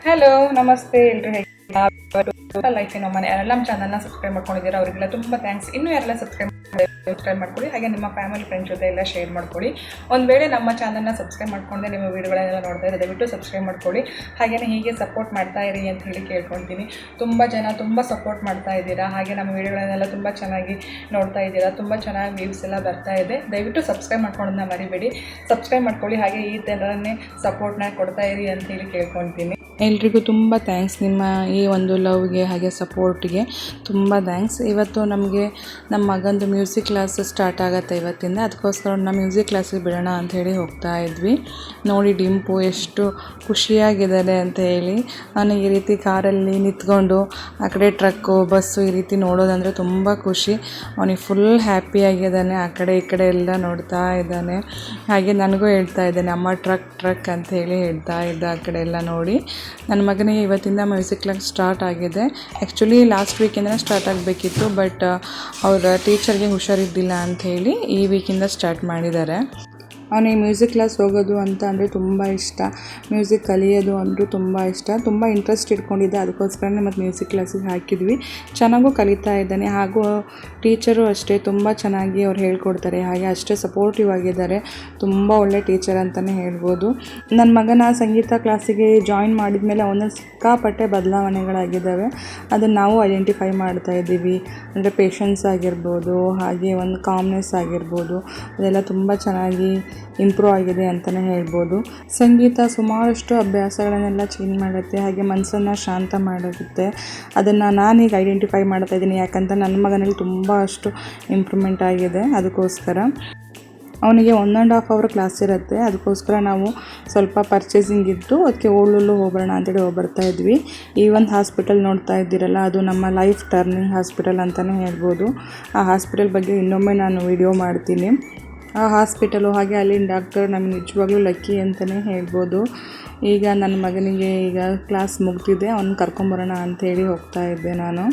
Hello, ನಮಸ್ತೆ ಎಲ್ರು ಹೇಗಿದ್ದೀರಾ? ಲೈಫ್ ಇನ್ ಒಮ್ಮನೆ ಯಾರೆಲ್ಲ ನಮ್ಮ ಚಾನಲ್ನ ಸಬ್ಸ್ಕ್ರೈಬ್ ಮಾಡ್ಕೊಂಡಿದ್ದೀರಾ ಅವರಿಗೆಲ್ಲ ತುಂಬ ಥ್ಯಾಂಕ್ಸ್. ಇನ್ನೂ ಯಾರೆಲ್ಲ ಸಬ್ಸ್ಕ್ರೈಬ್ ಮಾಡ್ಕೊಳ್ಳಿ, ಹಾಗೆ ನಿಮ್ಮ ಫ್ಯಾಮಿಲಿ ಫ್ರೆಂಡ್ಸ್ ಜೊತೆ ಎಲ್ಲ ಶೇರ್ ಮಾಡ್ಕೊಳ್ಳಿ. ಒಂದು ವೇಳೆ ನಮ್ಮ ಚಾನಲ್ನ ಸಬ್ಸ್ಕ್ರೈಬ್ ಮಾಡ್ಕೊಂಡೆ ನಿಮ್ಮ ವೀಡಿಯೋಗಳೆಲ್ಲ ನೋಡ್ತಾ ಇರೋದು ದಯವಿಟ್ಟು ಸಬ್ಸ್ಕ್ರೈಬ್ ಮಾಡ್ಕೊಳ್ಳಿ. ಹಾಗೆಯೇ ಹೀಗೆ ಸಪೋರ್ಟ್ ಮಾಡ್ತಾ ಇರಿ ಅಂತ ಹೇಳಿ ಕೇಳ್ಕೊಳ್ತೀನಿ. ತುಂಬ ಜನ ತುಂಬ ಸಪೋರ್ಟ್ ಮಾಡ್ತಾ ಇದ್ದೀರಾ, ಹಾಗೆ ನಮ್ಮ ವೀಡಿಯೋಗಳನ್ನೆಲ್ಲ ತುಂಬ ಚೆನ್ನಾಗಿ ನೋಡ್ತಾ ಇದ್ದೀರಾ, ತುಂಬ ಚೆನ್ನಾಗಿ ವ್ಯೂಸ್ ಎಲ್ಲ ಬರ್ತಾ ಇದೆ. ದಯವಿಟ್ಟು ಸಬ್ಸ್ಕ್ರೈಬ್ ಮಾಡ್ಕೊಳ್ಳೋದನ್ನ ಮರಿಬೇಡಿ, ಸಬ್ಸ್ಕ್ರೈಬ್ ಮಾಡ್ಕೊಳ್ಳಿ. ಹಾಗೆ ಈ ಥರನೇ ಸಪೋರ್ಟ್ನ ಕೊಡ್ತಾ ಇರಿ ಅಂತ ಹೇಳಿ ಕೇಳ್ಕೊಳ್ತೀನಿ. ಎಲ್ರಿಗೂ ತುಂಬ ಥ್ಯಾಂಕ್ಸ್, ನಿಮ್ಮ ಈ ಒಂದು ಲವ್ಗೆ ಹಾಗೆ ಸಪೋರ್ಟ್ಗೆ ತುಂಬ ಥ್ಯಾಂಕ್ಸ್. ಇವತ್ತು ನಮಗೆ ನಮ್ಮ ಮಗಂದು ಮ್ಯೂಸಿಕ್ ಕ್ಲಾಸ್ ಸ್ಟಾರ್ಟ್ ಆಗುತ್ತೆ ಇವತ್ತಿಂದ, ಅದಕ್ಕೋಸ್ಕರ ನಾವು ಮ್ಯೂಸಿಕ್ ಕ್ಲಾಸಿಗೆ ಬಿಡೋಣ ಅಂಥೇಳಿ ಹೋಗ್ತಾ ಇದ್ವಿ. ನೋಡಿ ಡಿಂಪು ಎಷ್ಟು ಖುಷಿಯಾಗಿದ್ದಾರೆ ಅಂತ ಹೇಳಿ. ನಾನು ಈ ರೀತಿ ಕಾರಲ್ಲಿ ನಿಂತ್ಕೊಂಡು ಆ ಕಡೆ ಟ್ರಕ್ಕು ಬಸ್ಸು ಈ ರೀತಿ ನೋಡೋದಂದರೆ ತುಂಬ ಖುಷಿ. ಅವನಿಗೆ ಫುಲ್ ಹ್ಯಾಪಿಯಾಗಿದ್ದಾನೆ, ಆ ಕಡೆ ಈ ಕಡೆ ಎಲ್ಲ ನೋಡ್ತಾ ಇದ್ದಾನೆ. ಹಾಗೆ ನನಗೂ ಹೇಳ್ತಾ ಇದ್ದಾನೆ, ಅಮ್ಮ ಟ್ರಕ್ ಟ್ರಕ್ ಅಂತ ಹೇಳಿ ಹೇಳ್ತಾ ಇದ್ದ ಆ ಕಡೆ ಎಲ್ಲ ನೋಡಿ. ನನ್ನ ಮಗನಿಗೆ ಇವತ್ತಿಂದ ಮ್ಯೂಸಿಕ್ ಕ್ಲಾಸ್ ಸ್ಟಾರ್ಟ್ ಆಗಿದೆ. ಆ್ಯಕ್ಚುಲಿ ಲಾಸ್ಟ್ ವೀಕಿಂದ ಸ್ಟಾರ್ಟ್ ಆಗಬೇಕಿತ್ತು, ಬಟ್ ಅವರ ಟೀಚರ್ಗೆ ಹುಷಾರಿದ್ದಿಲ್ಲ ಅಂಥೇಳಿ ಈ ವೀಕಿಂದ ಸ್ಟಾರ್ಟ್ ಮಾಡಿದ್ದಾರೆ. ಅವನಿಗೆ ಮ್ಯೂಸಿಕ್ ಕ್ಲಾಸ್ ಹೋಗೋದು ಅಂತ ಅಂದರೆ ತುಂಬ ಇಷ್ಟ, ಮ್ಯೂಸಿಕ್ ಕಲಿಯೋದು ಅಂದರೂ ತುಂಬ ಇಷ್ಟ, ತುಂಬ ಇಂಟ್ರೆಸ್ಟ್ ಇಟ್ಕೊಂಡಿದ್ದೆ. ಅದಕ್ಕೋಸ್ಕರನೇ ಮತ್ತು ಮ್ಯೂಸಿಕ್ ಕ್ಲಾಸಿಗೆ ಹಾಕಿದ್ವಿ. ಚೆನ್ನಾಗೂ ಕಲಿತಾ ಇದ್ದಾನೆ, ಹಾಗೂ ಟೀಚರು ಅಷ್ಟೇ ತುಂಬ ಚೆನ್ನಾಗಿ ಅವ್ರು ಹೇಳ್ಕೊಡ್ತಾರೆ, ಹಾಗೆ ಅಷ್ಟೇ ಸಪೋರ್ಟಿವ್ ಆಗಿದ್ದಾರೆ. ತುಂಬ ಒಳ್ಳೆ ಟೀಚರ್ ಅಂತಲೇ ಹೇಳ್ಬೋದು. ನನ್ನ ಮಗನ ಸಂಗೀತ ಕ್ಲಾಸಿಗೆ ಜಾಯಿನ್ ಮಾಡಿದ ಮೇಲೆ ಅವನ ಸಿಕ್ಕಾಪಟ್ಟೆ ಬದಲಾವಣೆಗಳಾಗಿದ್ದಾವೆ. ಅದನ್ನು ನಾವು ಐಡೆಂಟಿಫೈ ಮಾಡ್ತಾ ಇದ್ದೀವಿ. ಅಂದರೆ ಪೇಷನ್ಸ್ ಆಗಿರ್ಬೋದು, ಹಾಗೆ ಒಂದು ಕಾಮ್ನೆಸ್ ಆಗಿರ್ಬೋದು, ಅದೆಲ್ಲ ತುಂಬ ಚೆನ್ನಾಗಿ ಇಂಪ್ರೂವ್ ಆಗಿದೆ ಅಂತಲೇ ಹೇಳ್ಬೋದು. ಸಂಗೀತ ಸುಮಾರಷ್ಟು ಅಭ್ಯಾಸಗಳನ್ನೆಲ್ಲ ಚೇಂಜ್ ಮಾಡುತ್ತೆ, ಹಾಗೆ ಮನಸ್ಸನ್ನು ಶಾಂತ ಮಾಡುತ್ತೆ. ಅದನ್ನು ನಾನೀಗ ಐಡೆಂಟಿಫೈ ಮಾಡ್ತಾ ಇದ್ದೀನಿ, ಯಾಕಂತ ನನ್ನ ಮಗನಲ್ಲಿ ತುಂಬ ಅಷ್ಟು ಇಂಪ್ರೂವ್ಮೆಂಟ್ ಆಗಿದೆ. ಅದಕ್ಕೋಸ್ಕರ ಅವನಿಗೆ 1.5 ಅವರ್ ಕ್ಲಾಸ್ ಇರುತ್ತೆ. ಅದಕ್ಕೋಸ್ಕರ ನಾವು ಸ್ವಲ್ಪ ಪರ್ಚೇಸಿಂಗ್ ಇದ್ದು ಅದಕ್ಕೆ ಓಳೂರು ಹೋಗೋಣ ಅಂತೇಳಿ ಬರ್ತಾ ಇದ್ವಿ. ಈ ಒಂದು ಹಾಸ್ಪಿಟಲ್ ನೋಡ್ತಾ ಇದ್ದೀರಲ್ಲ, ಅದು ನಮ್ಮ ಲೈಫ್ ಟರ್ನಿಂಗ್ ಹಾಸ್ಪಿಟಲ್ ಅಂತಲೇ ಹೇಳ್ಬೋದು. ಆ ಹಾಸ್ಪಿಟಲ್ ಬಗ್ಗೆ ಇನ್ನೊಮ್ಮೆ ನಾನು ವಿಡಿಯೋ ಮಾಡ್ತೀನಿ. ಆ ಹಾಸ್ಪಿಟಲು ಹಾಗೆ ಅಲ್ಲಿನ ಡಾಕ್ಟರ್ ನಮಗೆ ನಿಜವಾಗ್ಲೂ ಲಕ್ಕಿ ಅಂತಲೇ ಹೇಳ್ಬೋದು. ಈಗ ನನ್ನ ಮಗನಿಗೆ ಈಗ ಕ್ಲಾಸ್ ಮುಗ್ದಿದೆ, ಅವ್ನು ಕರ್ಕೊಂಬರೋಣ ಅಂಥೇಳಿ ಹೋಗ್ತಾ ಇದ್ದೆ ನಾನು.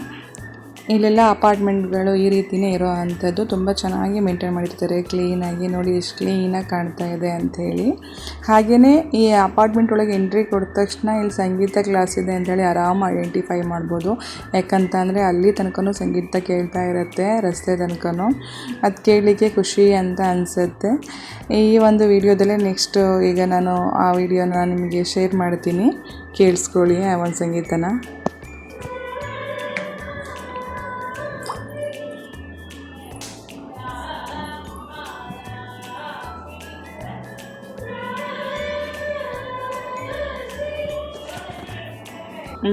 ಇಲ್ಲೆಲ್ಲ ಅಪಾರ್ಟ್ಮೆಂಟ್ಗಳು ಈ ರೀತಿಯೇ ಇರೋ ಅಂಥದ್ದು, ತುಂಬ ಚೆನ್ನಾಗಿ ಮೇಂಟೈನ್ ಮಾಡಿರ್ತಾರೆ, ಕ್ಲೀನಾಗಿ. ನೋಡಿ ಎಷ್ಟು ಕ್ಲೀನಾಗಿ ಕಾಣ್ತಾ ಇದೆ ಅಂಥೇಳಿ. ಹಾಗೆಯೇ ಈ ಅಪಾರ್ಟ್ಮೆಂಟ್ ಒಳಗೆ ಎಂಟ್ರಿ ಕೊಟ್ಟ ತಕ್ಷಣ ಇಲ್ಲಿ ಸಂಗೀತ ಕ್ಲಾಸ್ ಇದೆ ಅಂಥೇಳಿ ಆರಾಮ ಐಡೆಂಟಿಫೈ ಮಾಡ್ಬೋದು. ಯಾಕಂತಂದರೆ ಅಲ್ಲಿ ತನಕನೂ ಸಂಗೀತ ಕೇಳ್ತಾ ಇರುತ್ತೆ, ರಸ್ತೆ ತನಕನೂ. ಅದು ಕೇಳಲಿಕ್ಕೆ ಖುಷಿ ಅಂತ ಅನಿಸುತ್ತೆ. ಈ ಒಂದು ವಿಡಿಯೋದಲ್ಲೇ ನೆಕ್ಸ್ಟ್ ಈಗ ನಾನು ಆ ವಿಡಿಯೋನ ನಿಮಗೆ ಶೇರ್ ಮಾಡ್ತೀನಿ, ಕೇಳಿಸ್ಕೊಳ್ಳಿ ಆ ಒಂದು ಸಂಗೀತನ.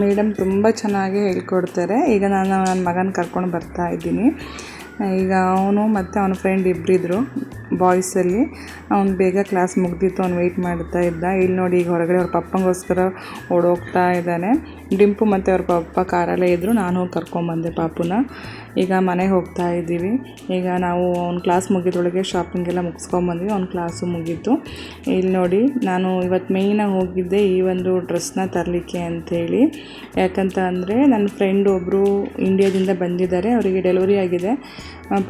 ಮೇಡಮ್ ತುಂಬ ಚೆನ್ನಾಗಿ ಹೇಳ್ಕೊಡ್ತಾರೆ. ಈಗ ನಾನು ನನ್ನ ಮಗನ ಕರ್ಕೊಂಡು ಬರ್ತಾ ಇದ್ದೀನಿ. ಈಗ ಅವನು ಮತ್ತು ಅವನ ಫ್ರೆಂಡ್ ಇಬ್ಬರಿದ್ರು ಬಾಯ್ಸಲ್ಲಿ. ಅವ್ನು ಬೇಗ ಕ್ಲಾಸ್ ಮುಗ್ದಿತ್ತು, ಅವ್ನು ವೆಯ್ಟ್ ಮಾಡ್ತಾ ಇದ್ದ. ಇಲ್ಲಿ ನೋಡಿ ಈಗ ಹೊರಗಡೆ ಅವ್ರ ಪಪ್ಪಂಗೋಸ್ಕರ ಓಡೋಗ್ತಾ ಇದ್ದಾನೆ. ಡಿಂಪು ಮತ್ತು ಅವ್ರ ಪಪ್ಪ ಕಾರಲ್ಲೇ ಇದ್ದರು, ನಾನು ಹೋಗಿ ಕರ್ಕೊಂಬಂದೆ ಪಾಪುನ. ಈಗ ಮನೆಗೆ ಹೋಗ್ತಾ ಇದ್ದೀವಿ. ಈಗ ನಾವು ಅವ್ನ ಕ್ಲಾಸ್ ಮುಗಿದೊಳಗೆ ಶಾಪಿಂಗ್ ಎಲ್ಲ ಮುಗಿಸ್ಕೊಂಬಂದ್ವಿ, ಅವ್ನ ಕ್ಲಾಸು ಮುಗೀತು. ಇಲ್ಲಿ ನೋಡಿ ನಾನು ಇವತ್ತು ಮೇಯ್ನಾಗಿ ಹೋಗಿದ್ದೆ ಈ ಒಂದು ಡ್ರೆಸ್ನ ತರಲಿಕ್ಕೆ ಅಂಥೇಳಿ. ಯಾಕಂತ ಅಂದರೆ ನನ್ನ ಫ್ರೆಂಡ್ ಒಬ್ಬರು ಇಂಡಿಯಾದಿಂದ ಬಂದಿದ್ದಾರೆ, ಅವರಿಗೆ ಡೆಲಿವರಿ ಆಗಿದೆ,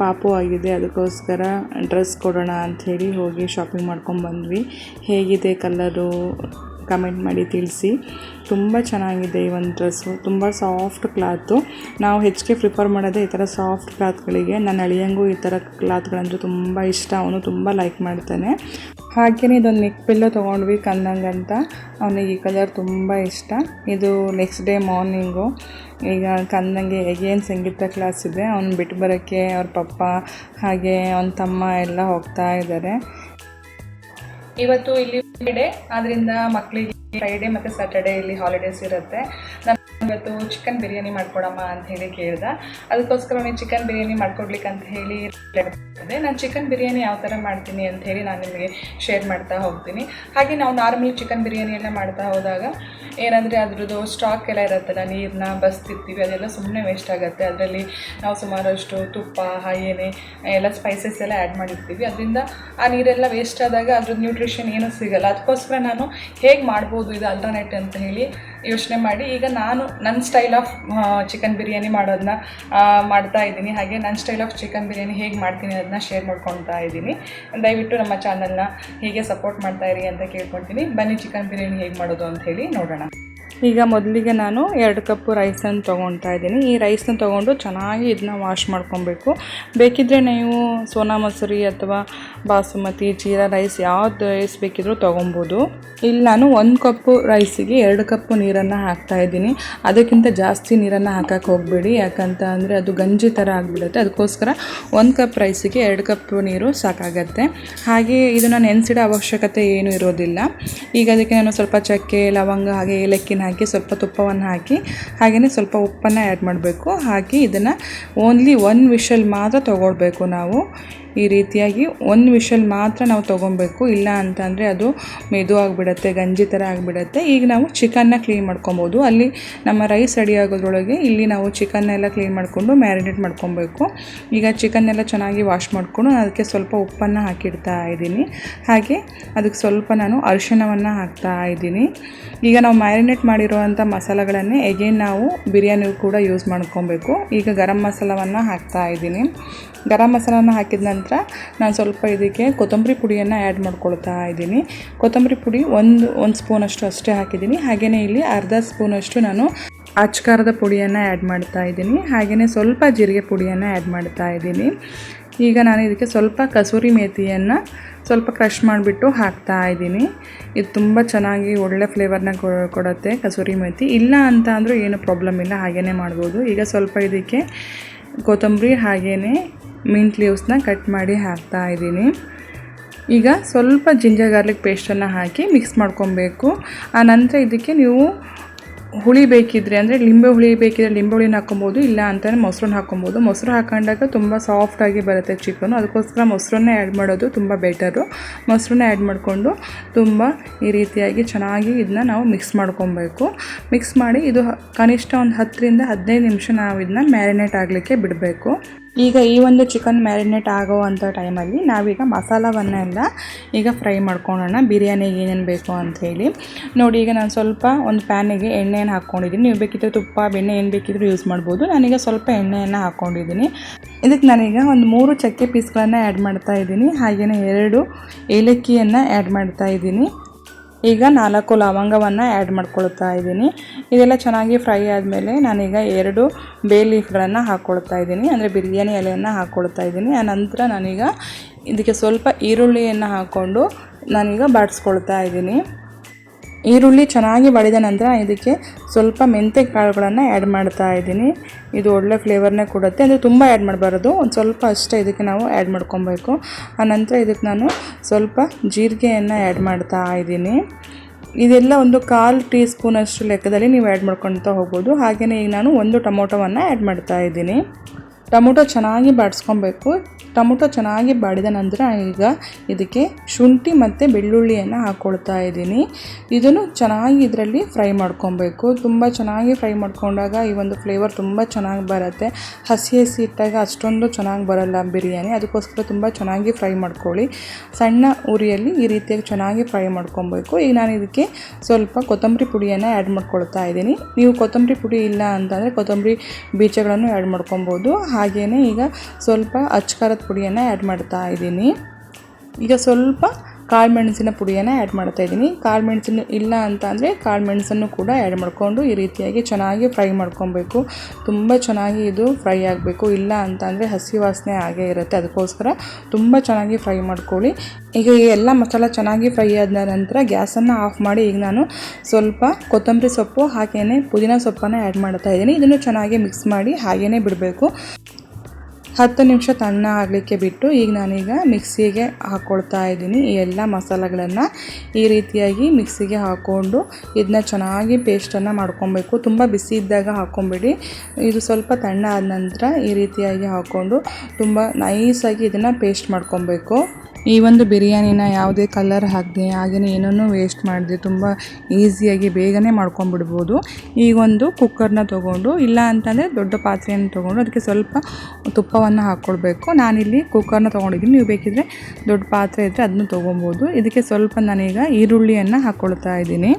ಪಾಪು ಆಗಿದೆ. ಅದಕ್ಕೋಸ್ಕರ ಡ್ರೆಸ್ ಕೊಡೋಣ ಅಂಥೇಳಿ ಹೋಗಿ ಶಾಪಿಂಗ್ ಮಾಡ್ಕೊಂಬಂದ್ವಿ. ಹೇಗಿದೆ ಕಲರು ಕಮೆಂಟ್ ಮಾಡಿ ತಿಳಿಸಿ. ತುಂಬ ಚೆನ್ನಾಗಿದೆ ಈ ಒಂದು ಡ್ರೆಸ್ಸು, ತುಂಬ ಸಾಫ್ಟ್ ಕ್ಲಾತು. ನಾವು ಹೆಚ್ಚಿಗೆ ಪ್ರಿಫರ್ ಮಾಡೋದೇ ಈ ಥರ ಸಾಫ್ಟ್ ಕ್ಲಾತ್ಗಳಿಗೆ. ನನ್ನ ಅಳಿಯಂಗೂ ಈ ಥರ ಕ್ಲಾತ್ಗಳಂದ್ರೆ ತುಂಬ ಇಷ್ಟ, ಅವನು ತುಂಬ ಲೈಕ್ ಮಾಡ್ತಾನೆ. ಹಾಗೆಯೇ ಇದೊಂದು ನೆಕ್ ಪಿಲ್ಲೋ ತೊಗೊಂಡ್ವಿ ಕಂದಂಗಂತ, ಅವನಿಗೆ ಈ ಕಲರ್ ತುಂಬ ಇಷ್ಟ. ಇದು ನೆಕ್ಸ್ಟ್ ಡೇ ಮಾರ್ನಿಂಗು. ಈಗ ಕಂದಂಗೆ ಹೇಗೇನು ಸಂಗೀತ ಕ್ಲಾಸ್ ಇದೆ, ಅವ್ನು ಬಿಟ್ಟು ಬರೋಕ್ಕೆ ಅವ್ರ ಪಪ್ಪ ಹಾಗೆ ಅವನ ತಮ್ಮ ಎಲ್ಲ ಹೋಗ್ತಾ ಇದ್ದಾರೆ. ಇವತ್ತು ಇಲ್ಲಿ ಫ್ರೈಡೇ, ಆದ್ದರಿಂದ ಮಕ್ಕಳಿಗೆ ಫ್ರೈಡೇ ಮತ್ತು ಸ್ಯಾಟರ್ಡೇ ಇಲ್ಲಿ ಹಾಲಿಡೇಸ್ ಇರುತ್ತೆ. ಇವತ್ತು ಚಿಕನ್ ಬಿರಿಯಾನಿ ಮಾಡ್ಕೊಡಮ್ಮ ಅಂತ ಹೇಳಿ ಕೇಳ್ದೆ. ಅದಕ್ಕೋಸ್ಕರ ಅವನಿಗೆ ಚಿಕನ್ ಬಿರಿಯಾನಿ ಮಾಡ್ಕೊಡ್ಲಿಕ್ಕೆ ಅಂತ ಹೇಳಿ ನಾನು ಚಿಕನ್ ಬಿರಿಯಾನಿ ಯಾವ ಥರ ಮಾಡ್ತೀನಿ ಅಂತ ಹೇಳಿ ನಾನು ನಿಮಗೆ ಶೇರ್ ಮಾಡ್ತಾ ಹೋಗ್ತೀನಿ. ಹಾಗೆ ನಾವು ನಾರ್ಮಲಿ ಚಿಕನ್ ಬಿರಿಯಾನಿ ಎಲ್ಲ ಮಾಡ್ತಾ ಹೋದಾಗ ಏನಂದರೆ ಅದ್ರದ್ದು ಸ್ಟಾಕ್ ಎಲ್ಲ ಇರುತ್ತಲ್ಲ, ನೀರನ್ನ ಬಸ್ತಿರ್ತೀವಿ, ಅದೆಲ್ಲ ಸುಮ್ಮನೆ ವೇಸ್ಟ್ ಆಗುತ್ತೆ. ಅದರಲ್ಲಿ ನಾವು ಸುಮಾರಷ್ಟು ತುಪ್ಪ ಹಾಗೇನೆ ಎಲ್ಲ ಸ್ಪೈಸಸ್ ಎಲ್ಲ ಆ್ಯಡ್ ಮಾಡಿರ್ತೀವಿ. ಅದರಿಂದ ಆ ನೀರೆಲ್ಲ ವೇಸ್ಟ್ ಆದಾಗ ಅದ್ರದ್ದು ನ್ಯೂಟ್ರಿಷನ್ ಏನೂ ಸಿಗೋಲ್ಲ. ಅದಕ್ಕೋಸ್ಕರ ನಾನು ಹೇಗೆ ಮಾಡ್ಬೋದು ಇದು ಅಲ್ಟರ್ನೇಟ್ ಅಂತ ಹೇಳಿ ಯೋಚನೆ ಮಾಡಿ ಈಗ ನಾನು ನನ್ನ ಸ್ಟೈಲ್ ಆಫ್ ಚಿಕನ್ ಬಿರಿಯಾನಿ ಮಾಡೋದನ್ನ ಮಾಡ್ತಾ ಇದ್ದೀನಿ. ಹಾಗೆ ನನ್ನ ಸ್ಟೈಲ್ ಆಫ್ ಚಿಕನ್ ಬಿರಿಯಾನಿ ಹೇಗೆ ಮಾಡ್ತೀನಿ ಅದನ್ನ ಶೇರ್ ಮಾಡ್ಕೊಳ್ತಾ ಇದ್ದೀನಿ. ದಯವಿಟ್ಟು ನಮ್ಮ ಚಾನಲ್ನ ಹೀಗೆ ಸಪೋರ್ಟ್ ಮಾಡ್ತಾ ಇರಿ ಅಂತ ಕೇಳ್ಕೊಳ್ತೀನಿ. ಬನ್ನಿ ಚಿಕನ್ ಬಿರಿಯಾನಿ ಹೇಗೆ ಮಾಡೋದು ಅಂತ ಹೇಳಿ ನೋಡೋಣ. ಈಗ ಮೊದಲಿಗೆ ನಾನು 2 ಕಪ್ಪು ರೈಸನ್ನು ತೊಗೊಳ್ತಾ ಇದ್ದೀನಿ. ಈ ರೈಸನ್ನು ತೊಗೊಂಡು ಚೆನ್ನಾಗಿ ಇದನ್ನ ವಾಶ್ ಮಾಡ್ಕೊಬೇಕು. ಬೇಕಿದ್ದರೆ ನೀವು ಸೋನಾ ಮಸೂರಿ ಅಥವಾ ಬಾಸುಮತಿ ಜೀರಾ ರೈಸ್ ಯಾವ್ದು ರೈಸ್ ಬೇಕಿದ್ರೂ ತೊಗೊಬೋದು. ಇಲ್ಲಿ ನಾನು 1 ಕಪ್ಪು ರೈಸಿಗೆ 2 ಕಪ್ಪು ನೀರನ್ನು ಹಾಕ್ತಾ ಇದ್ದೀನಿ. ಅದಕ್ಕಿಂತ ಜಾಸ್ತಿ ನೀರನ್ನು ಹಾಕಕ್ಕೆ ಹೋಗಬೇಡಿ, ಯಾಕಂತ ಅಂದರೆ ಅದು ಗಂಜಿ ಥರ ಆಗಿಬಿಡುತ್ತೆ. ಅದಕ್ಕೋಸ್ಕರ 1 ಕಪ್ ರೈಸಿಗೆ 2 ಕಪ್ ನೀರು ಸಾಕಾಗತ್ತೆ. ಹಾಗೆ ಇದನ್ನು ನೆನೆಸಿಡೋ ಅವಶ್ಯಕತೆ ಏನೂ ಇರೋದಿಲ್ಲ. ಈಗ ಅದಕ್ಕೆ ನಾನು ಸ್ವಲ್ಪ ಚಕ್ಕೆ, ಲವಂಗ ಹಾಗೆ ಏಲಕ್ಕಿನ ಹಾಕಿ ಸ್ವಲ್ಪ ತುಪ್ಪವನ್ನು ಹಾಕಿ ಹಾಗೆಯೇ ಸ್ವಲ್ಪ ಉಪ್ಪನ್ನು ಆ್ಯಡ್ ಮಾಡಬೇಕು. ಹಾಕಿ ಇದನ್ನು ಓನ್ಲಿ 1 ವಿಷಲ್ ಮಾತ್ರ ತೊಗೊಳ್ಬೇಕು. ನಾವು ಈ ರೀತಿಯಾಗಿ 1 ವಿಷಲ್ ಮಾತ್ರ ನಾವು ತೊಗೊಬೇಕು. ಇಲ್ಲ ಅಂತಂದರೆ ಅದು ಮೆದು ಆಗಿಬಿಡುತ್ತೆ, ಗಂಜಿ ಥರ ಆಗಿಬಿಡುತ್ತೆ. ಈಗ ನಾವು ಚಿಕನ್ನ ಕ್ಲೀನ್ ಮಾಡ್ಕೊಬೋದು. ಅಲ್ಲಿ ನಮ್ಮ ರೈಸ್ ರೆಡಿ ಆಗೋದ್ರೊಳಗೆ ಇಲ್ಲಿ ನಾವು ಚಿಕನ್ನೆಲ್ಲ ಕ್ಲೀನ್ ಮಾಡಿಕೊಂಡು ಮ್ಯಾರಿನೇಟ್ ಮಾಡ್ಕೊಬೇಕು. ಈಗ ಚಿಕನ್ನೆಲ್ಲ ಚೆನ್ನಾಗಿ ವಾಶ್ ಮಾಡಿಕೊಂಡು ಅದಕ್ಕೆ ಸ್ವಲ್ಪ ಉಪ್ಪನ್ನು ಹಾಕಿಡ್ತಾ ಇದ್ದೀನಿ. ಹಾಗೆ ಅದಕ್ಕೆ ಸ್ವಲ್ಪ ನಾನು ಅರಿಶಿಣವನ್ನು ಹಾಕ್ತಾ ಇದ್ದೀನಿ. ಈಗ ನಾವು ಮ್ಯಾರಿನೇಟ್ ಮಾಡಿರುವಂಥ ಮಸಾಲೆಗಳನ್ನೇ ಎಗೇನ್ ನಾವು ಬಿರಿಯಾನಿಗೂ ಕೂಡ ಯೂಸ್ ಮಾಡ್ಕೊಬೇಕು. ಈಗ ಗರಂ ಮಸಾಲವನ್ನು ಹಾಕ್ತಾ ಇದ್ದೀನಿ. ಗರಂ ಮಸಾಲನ ಹಾಕಿದ ನಂತರ ನಾನು ಸ್ವಲ್ಪ ಇದಕ್ಕೆ ಕೊತ್ತಂಬರಿ ಪುಡಿಯನ್ನು ಆ್ಯಡ್ ಮಾಡ್ಕೊಳ್ತಾ ಇದ್ದೀನಿ. ಕೊತ್ತಂಬರಿ ಪುಡಿ ಒಂದು ಸ್ಪೂನಷ್ಟು ಅಷ್ಟೇ ಹಾಕಿದ್ದೀನಿ. ಹಾಗೆಯೇ ಇಲ್ಲಿ ಅರ್ಧ ಸ್ಪೂನಷ್ಟು ನಾನು ಅಚ್ಕಾರದ ಪುಡಿಯನ್ನು ಆ್ಯಡ್ ಮಾಡ್ತಾ ಇದ್ದೀನಿ. ಹಾಗೆಯೇ ಸ್ವಲ್ಪ ಜೀರಿಗೆ ಪುಡಿಯನ್ನು ಆ್ಯಡ್ ಮಾಡ್ತಾ ಇದ್ದೀನಿ. ಈಗ ನಾನು ಇದಕ್ಕೆ ಸ್ವಲ್ಪ ಕಸೂರಿ ಮೇಥಿಯನ್ನು ಸ್ವಲ್ಪ ಕ್ರಷ್ ಮಾಡಿಬಿಟ್ಟು ಹಾಕ್ತಾ ಇದ್ದೀನಿ. ಇದು ತುಂಬ ಚೆನ್ನಾಗಿ ಒಳ್ಳೆ ಫ್ಲೇವರ್ನ ಕೊಡುತ್ತೆ ಕಸೂರಿ ಮೇಥಿ. ಇಲ್ಲ ಅಂತ ಅಂದರೂ ಏನು ಪ್ರಾಬ್ಲಮ್ ಇಲ್ಲ, ಹಾಗೆಯೇ ಮಾಡ್ಬೋದು. ಈಗ ಸ್ವಲ್ಪ ಇದಕ್ಕೆ ಕೊತ್ತಂಬರಿ ಹಾಗೆಯೇ ಮಿಂಟ್ ಲೀವ್ಸ್ನ ಕಟ್ ಮಾಡಿ ಹಾಕ್ತಾ ಇದ್ದೀನಿ. ಈಗ ಸ್ವಲ್ಪ ಜಿಂಜರ್ ಗಾರ್ಲಿಕ್ ಪೇಸ್ಟನ್ನು ಹಾಕಿ ಮಿಕ್ಸ್ ಮಾಡ್ಕೊಬೇಕು. ಆ ನಂತರ ಇದಕ್ಕೆ ನೀವು ಹುಳಿ ಬೇಕಿದ್ರೆ ಅಂದರೆ ಲಿಂಬೆ ಹುಳಿ ಬೇಕಿದ್ರೆ ಲಿಂಬೆ ಹುಳಿನ ಹಾಕ್ಕೊಬೋದು. ಇಲ್ಲ ಅಂತಂದರೆ ಮೊಸರನ್ನ ಹಾಕ್ಕೊಬೋದು. ಮೊಸರು ಹಾಕೊಂಡಾಗ ತುಂಬ ಸಾಫ್ಟಾಗಿ ಬರುತ್ತೆ ಚಿಕನು. ಅದಕ್ಕೋಸ್ಕರ ಮೊಸರನ್ನೇ ಆ್ಯಡ್ ಮಾಡೋದು ತುಂಬ ಬೆಟರು. ಮೊಸರನ್ನ ಆ್ಯಡ್ ಮಾಡಿಕೊಂಡು ತುಂಬ ಈ ರೀತಿಯಾಗಿ ಚೆನ್ನಾಗಿ ಇದನ್ನ ನಾವು ಮಿಕ್ಸ್ ಮಾಡ್ಕೊಬೇಕು. ಮಿಕ್ಸ್ ಮಾಡಿ ಇದು ಕನಿಷ್ಠ ಒಂದು 10ರಿಂದ 15 ನಿಮಿಷ ನಾವು ಇದನ್ನ ಮ್ಯಾರಿನೇಟ್ ಆಗಲಿಕ್ಕೆ ಬಿಡಬೇಕು. ಈಗ ಈ ಒಂದು ಚಿಕನ್ ಮ್ಯಾರಿನೇಟ್ ಆಗೋ ಅಂಥ ಟೈಮಲ್ಲಿ ನಾವೀಗ ಮಸಾಲವನ್ನೆಲ್ಲ ಈಗ ಫ್ರೈ ಮಾಡ್ಕೊಳ್ಳೋಣ, ಬಿರಿಯಾನಿಗೆ ಏನೇನು ಬೇಕು ಅಂಥೇಳಿ. ನೋಡಿ, ಈಗ ನಾನು ಸ್ವಲ್ಪ ಒಂದು ಪ್ಯಾನಿಗೆ ಎಣ್ಣೆಯನ್ನು ಹಾಕ್ಕೊಂಡಿದ್ದೀನಿ. ನೀವು ಬೇಕಿದ್ದರೆ ತುಪ್ಪ, ಬೆಣ್ಣೆ ಏನು ಬೇಕಿದ್ರೂ ಯೂಸ್ ಮಾಡ್ಬೋದು. ನಾನೀಗ ಸ್ವಲ್ಪ ಎಣ್ಣೆಯನ್ನು ಹಾಕ್ಕೊಂಡಿದ್ದೀನಿ. ಇದಕ್ಕೆ ನಾನೀಗ ಒಂದು 3 ಚಕ್ಕೆ ಪೀಸ್ಗಳನ್ನು ಆ್ಯಡ್ ಮಾಡ್ತಾ ಇದ್ದೀನಿ. ಹಾಗೆಯೇ 2 ಏಲಕ್ಕಿಯನ್ನು ಆ್ಯಡ್ ಮಾಡ್ತಾ ಇದ್ದೀನಿ. ಈಗ 4 ಲವಂಗವನ್ನು ಆ್ಯಡ್ ಮಾಡ್ಕೊಳ್ತಾ ಇದ್ದೀನಿ. ಇದೆಲ್ಲ ಚೆನ್ನಾಗಿ ಫ್ರೈ ಆದಮೇಲೆ ನಾನೀಗ 2 ಬೇ ಲೀಫ್ಗಳನ್ನು ಹಾಕ್ಕೊಳ್ತಾ ಇದ್ದೀನಿ, ಅಂದರೆ ಬಿರಿಯಾನಿ ಎಲೆಯನ್ನು ಹಾಕ್ಕೊಳ್ತಾ ಇದ್ದೀನಿ. ಆನಂತರ ನಾನೀಗ ಇದಕ್ಕೆ ಸ್ವಲ್ಪ ಈರುಳ್ಳಿಯನ್ನು ಹಾಕ್ಕೊಂಡು ನಾನೀಗ ಬಾಡಿಸ್ಕೊಳ್ತಾ ಇದ್ದೀನಿ. ಈರುಳ್ಳಿ ಚೆನ್ನಾಗಿ ಬಾಡಿದ ನಂತರ ಇದಕ್ಕೆ ಸ್ವಲ್ಪ ಮೆಂತ್ಯ ಕಾಳುಗಳನ್ನು ಆ್ಯಡ್ ಮಾಡ್ತಾ ಇದ್ದೀನಿ. ಇದು ಒಳ್ಳೆ ಫ್ಲೇವರ್ನೇ ಕೊಡುತ್ತೆ. ಅಂದರೆ ತುಂಬ ಆ್ಯಡ್ ಮಾಡಬಾರ್ದು, ಒಂದು ಸ್ವಲ್ಪ ಅಷ್ಟೇ ಇದಕ್ಕೆ ನಾವು ಆ್ಯಡ್ ಮಾಡ್ಕೊಬೇಕು. ಆನಂತರ ಇದಕ್ಕೆ ನಾನು ಸ್ವಲ್ಪ ಜೀರಿಗೆಯನ್ನು ಆ್ಯಡ್ ಮಾಡ್ತಾ ಇದ್ದೀನಿ. ಇದೆಲ್ಲ ಒಂದು 1/4 ಟೀ ಸ್ಪೂನಷ್ಟು ಲೆಕ್ಕದಲ್ಲಿ ನೀವು ಆ್ಯಡ್ ಮಾಡ್ಕೊಳ್ತಾ ಹೋಗ್ಬೋದು. ಹಾಗೆಯೇ ಈಗ ನಾನು 1 ಟೊಮೊಟೊವನ್ನು ಆ್ಯಡ್ ಮಾಡ್ತಾ ಇದ್ದೀನಿ. ಟೊಮೊಟೊ ಚೆನ್ನಾಗಿ ಬಾಡಿಸ್ಕೊಬೇಕು. ಟೊಮೊಟೊ ಚೆನ್ನಾಗಿ ಬಾಡಿದ ನಂತರ ಈಗ ಇದಕ್ಕೆ ಶುಂಠಿ ಮತ್ತು ಬೆಳ್ಳುಳ್ಳಿಯನ್ನು ಹಾಕ್ಕೊಳ್ತಾ ಇದ್ದೀನಿ. ಇದನ್ನು ಚೆನ್ನಾಗಿ ಇದರಲ್ಲಿ ಫ್ರೈ ಮಾಡ್ಕೊಬೇಕು. ತುಂಬ ಚೆನ್ನಾಗಿ ಫ್ರೈ ಮಾಡ್ಕೊಂಡಾಗ ಈ ಒಂದು ಫ್ಲೇವರ್ ತುಂಬ ಚೆನ್ನಾಗಿ ಬರುತ್ತೆ. ಹಸಿ ಇಟ್ಟಾಗ ಅಷ್ಟೊಂದು ಚೆನ್ನಾಗಿ ಬರೋಲ್ಲ ಬಿರಿಯಾನಿ. ಅದಕ್ಕೋಸ್ಕರ ತುಂಬ ಚೆನ್ನಾಗಿ ಫ್ರೈ ಮಾಡ್ಕೊಳ್ಳಿ. ಸಣ್ಣ ಉರಿಯಲ್ಲಿ ಈ ರೀತಿಯಾಗಿ ಚೆನ್ನಾಗಿ ಫ್ರೈ ಮಾಡ್ಕೊಬೇಕು. ಈಗ ನಾನು ಇದಕ್ಕೆ ಸ್ವಲ್ಪ ಕೊತ್ತಂಬರಿ ಪುಡಿಯನ್ನು ಆ್ಯಡ್ ಮಾಡ್ಕೊಳ್ತಾ ಇದ್ದೀನಿ. ನೀವು ಕೊತ್ತಂಬರಿ ಪುಡಿ ಇಲ್ಲ ಅಂತಂದರೆ ಕೊತ್ತಂಬರಿ ಬೀಜಗಳನ್ನು ಆ್ಯಡ್ ಮಾಡ್ಕೊಬೋದು. ಹಾಗೆಯೇ ಈಗ ಸ್ವಲ್ಪ ಅಚ್ಕಾರದ ಪುಡಿಯನ್ನು ಆ್ಯಡ್ ಮಾಡ್ತಾ ಇದ್ದೀನಿ. ಈಗ ಸ್ವಲ್ಪ ಕಾಳು ಮೆಣಸಿನ ಪುಡಿಯನ್ನು ಆ್ಯಡ್ ಮಾಡ್ತಾ ಇದ್ದೀನಿ. ಕಾಳು ಮೆಣಸಿನ ಇಲ್ಲ ಅಂತ ಅಂದರೆ ಕಾಳು ಮೆಣಸನ್ನು ಕೂಡ ಆ್ಯಡ್ ಮಾಡಿಕೊಂಡು ಈ ರೀತಿಯಾಗಿ ಚೆನ್ನಾಗಿ ಫ್ರೈ ಮಾಡ್ಕೊಬೇಕು. ತುಂಬ ಚೆನ್ನಾಗಿ ಇದು ಫ್ರೈ ಆಗಬೇಕು. ಇಲ್ಲ ಅಂತ ಅಂದರೆ ಹಸಿ ವಾಸನೆ ಆಗೇ ಇರುತ್ತೆ. ಅದಕ್ಕೋಸ್ಕರ ತುಂಬ ಚೆನ್ನಾಗಿ ಫ್ರೈ ಮಾಡ್ಕೊಳ್ಳಿ. ಈಗ ಈ ಎಲ್ಲ ಮಸಾಲ ಚೆನ್ನಾಗಿ ಫ್ರೈ ಆದ ನಂತರ ಗ್ಯಾಸನ್ನು ಆಫ್ ಮಾಡಿ ಈಗ ನಾನು ಸ್ವಲ್ಪ ಕೊತ್ತಂಬರಿ ಸೊಪ್ಪು ಹಾಗೆಯೇ ಪುದೀನ ಸೊಪ್ಪನ್ನು ಆ್ಯಡ್ ಮಾಡ್ತಾ ಇದ್ದೀನಿ. ಇದನ್ನು ಚೆನ್ನಾಗಿ ಮಿಕ್ಸ್ ಮಾಡಿ ಹಾಗೆಯೇ ಬಿಡಬೇಕು. 10 ನಿಮಿಷ ತಣ್ಣ ಆಗಲಿಕ್ಕೆ ಬಿಟ್ಟು ಈಗ ನಾನೀಗ ಮಿಕ್ಸಿಗೆ ಹಾಕ್ಕೊಳ್ತಾ ಇದ್ದೀನಿ. ಈ ಎಲ್ಲ ಮಸಾಲೆಗಳನ್ನು ಈ ರೀತಿಯಾಗಿ ಮಿಕ್ಸಿಗೆ ಹಾಕ್ಕೊಂಡು ಇದನ್ನ ಚೆನ್ನಾಗಿ ಪೇಸ್ಟನ್ನು ಮಾಡ್ಕೊಬೇಕು. ತುಂಬ ಬಿಸಿ ಇದ್ದಾಗ ಹಾಕ್ಕೊಂಬಿಡಿ. ಇದು ಸ್ವಲ್ಪ ತಣ್ಣ ಆದ ನಂತರ ಈ ರೀತಿಯಾಗಿ ಹಾಕ್ಕೊಂಡು ತುಂಬ ನೈಸಾಗಿ ಇದನ್ನು ಪೇಸ್ಟ್ ಮಾಡ್ಕೊಬೇಕು. ಈ ಒಂದು ಬಿರಿಯಾನಿನ ಯಾವುದೇ ಕಲರ್ ಹಾಕದೆ ಹಾಗೆಯೇ ಏನನ್ನೂ ವೇಸ್ಟ್ ಮಾಡದೆ ತುಂಬ ಈಸಿಯಾಗಿ ಬೇಗನೆ ಮಾಡ್ಕೊಂಡ್ಬಿಡ್ಬೋದು. ಈಗ ಒಂದು ಕುಕ್ಕರ್ನ ತೊಗೊಂಡು, ಇಲ್ಲ ಅಂತಂದರೆ ದೊಡ್ಡ ಪಾತ್ರೆಯನ್ನು ತೊಗೊಂಡು ಅದಕ್ಕೆ ಸ್ವಲ್ಪ ತುಪ್ಪವನ್ನು ಹಾಕ್ಕೊಳ್ಬೇಕು. ನಾನಿಲ್ಲಿ ಕುಕ್ಕರ್ನ ತೊಗೊಂಡಿದ್ದೀನಿ. ನೀವು ಬೇಕಿದ್ದರೆ ದೊಡ್ಡ ಪಾತ್ರೆ ಇದ್ದರೆ ಅದನ್ನು ತೊಗೊಬೋದು. ಇದಕ್ಕೆ ಸ್ವಲ್ಪ ನಾನೀಗ ಈರುಳ್ಳಿಯನ್ನು ಹಾಕ್ಕೊಳ್ತಾ ಇದ್ದೀನಿ.